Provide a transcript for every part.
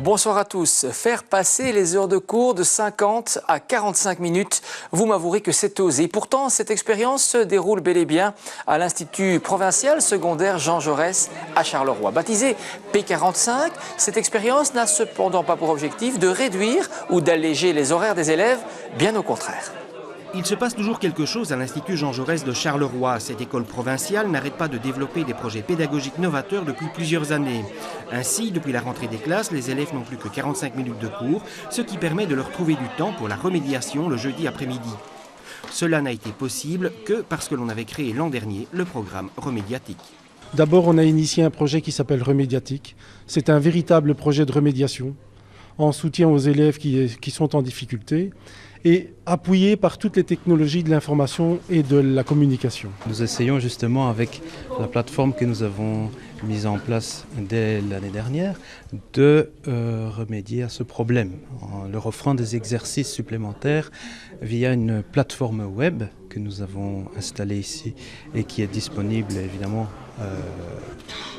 Bonsoir à tous. Faire passer les heures de cours de 50 à 45 minutes, vous m'avouerez que c'est osé. Pourtant, cette expérience se déroule bel et bien à l'Institut provincial secondaire Jean Jaurès à Charleroi. Baptisé P45, cette expérience n'a cependant pas pour objectif de réduire ou d'alléger les horaires des élèves, bien au contraire. Il se passe toujours quelque chose à l'Institut Jean Jaurès de Charleroi. Cette école provinciale n'arrête pas de développer des projets pédagogiques novateurs depuis plusieurs années. Ainsi, depuis la rentrée des classes, les élèves n'ont plus que 45 minutes de cours, ce qui permet de leur trouver du temps pour la remédiation le jeudi après-midi. Cela n'a été possible que parce que l'on avait créé l'an dernier le programme Remédiatique. D'abord, on a initié un projet qui s'appelle Remédiatique. C'est un véritable projet de remédiation en soutien aux élèves qui sont en difficulté et appuyé par toutes les technologies de l'information et de la communication. Nous essayons justement avec la plateforme que nous avons mise en place dès l'année dernière de remédier à ce problème en leur offrant des exercices supplémentaires via une plateforme web que nous avons installée ici et qui est disponible évidemment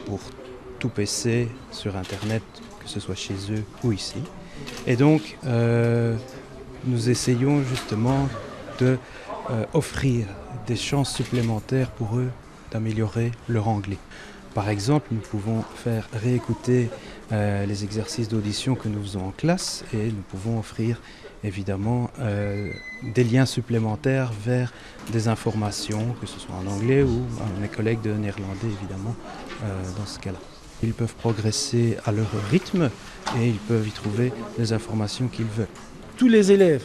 pour tout PC sur Internet, que ce soit chez eux ou ici. Et donc, nous essayons justement d'offrir des chances supplémentaires pour eux d'améliorer leur anglais. Par exemple, nous pouvons faire réécouter les exercices d'audition que nous faisons en classe et nous pouvons offrir évidemment des liens supplémentaires vers des informations, que ce soit en anglais ou à mes collègues de néerlandais évidemment dans ce cas-là. Ils peuvent progresser à leur rythme et ils peuvent y trouver les informations qu'ils veulent. Tous les élèves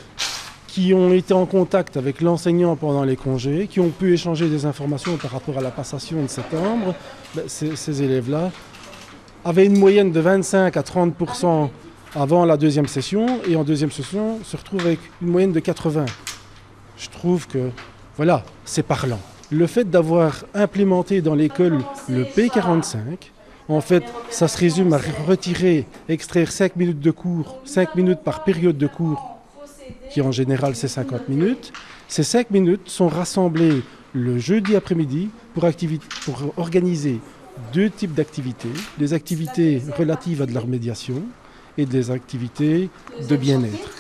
qui ont été en contact avec l'enseignant pendant les congés, qui ont pu échanger des informations par rapport à la passation de septembre, ces élèves-là avaient une moyenne de 25 à 30% avant la deuxième session et en deuxième session se retrouvent avec une moyenne de 80. Je trouve que, voilà, c'est parlant. Le fait d'avoir implémenté dans l'école le P45, en fait, ça se résume à extraire 5 minutes de cours, 5 minutes par période de cours, qui en général c'est 50 minutes. Ces 5 minutes sont rassemblées le jeudi après-midi pour organiser deux types d'activités. Des activités relatives à de la remédiation et des activités de bien-être.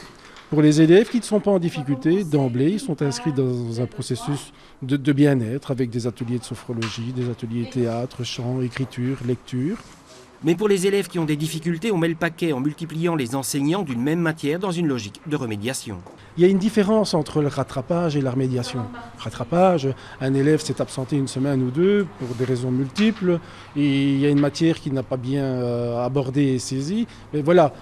Pour les élèves qui ne sont pas en difficulté, d'emblée, ils sont inscrits dans un processus de bien-être avec des ateliers de sophrologie, des ateliers théâtre, chant, écriture, lecture. Mais pour les élèves qui ont des difficultés, on met le paquet en multipliant les enseignants d'une même matière dans une logique de remédiation. Il y a une différence entre le rattrapage et la remédiation. Rattrapage, un élève s'est absenté une semaine ou deux pour des raisons multiples et il y a une matière qu'il n'a pas bien abordée et saisie. Mais voilà.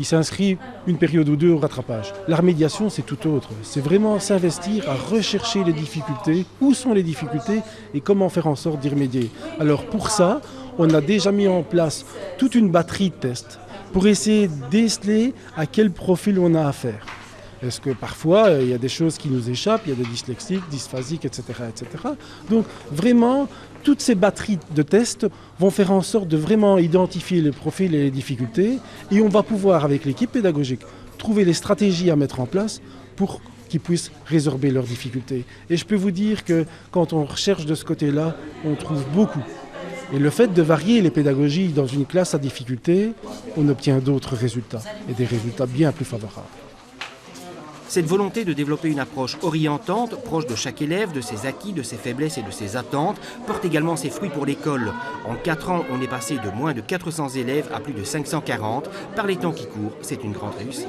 Il s'inscrit une période ou deux au rattrapage. La remédiation, c'est tout autre. C'est vraiment s'investir à rechercher les difficultés, où sont les difficultés et comment faire en sorte d'y remédier. Alors pour ça, on a déjà mis en place toute une batterie de tests pour essayer de déceler à quel profil on a affaire. Est-ce que parfois, il y a des choses qui nous échappent, il y a des dyslexiques, dysphasiques, etc., etc. Donc vraiment, toutes ces batteries de tests vont faire en sorte de vraiment identifier les profils et les difficultés et on va pouvoir, avec l'équipe pédagogique, trouver les stratégies à mettre en place pour qu'ils puissent résorber leurs difficultés. Et je peux vous dire que quand on recherche de ce côté-là, on trouve beaucoup. Et le fait de varier les pédagogies dans une classe à difficulté, on obtient d'autres résultats et des résultats bien plus favorables. Cette volonté de développer une approche orientante, proche de chaque élève, de ses acquis, de ses faiblesses et de ses attentes, porte également ses fruits pour l'école. En 4 ans, on est passé de moins de 400 élèves à plus de 540. Par les temps qui courent, c'est une grande réussite.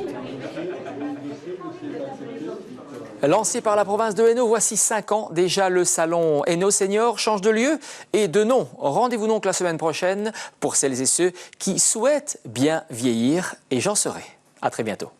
Lancé par la province de Hainaut, voici 5 ans déjà, le salon Hainaut Senior change de lieu et de nom. Rendez-vous donc la semaine prochaine pour celles et ceux qui souhaitent bien vieillir et j'en serai. À très bientôt.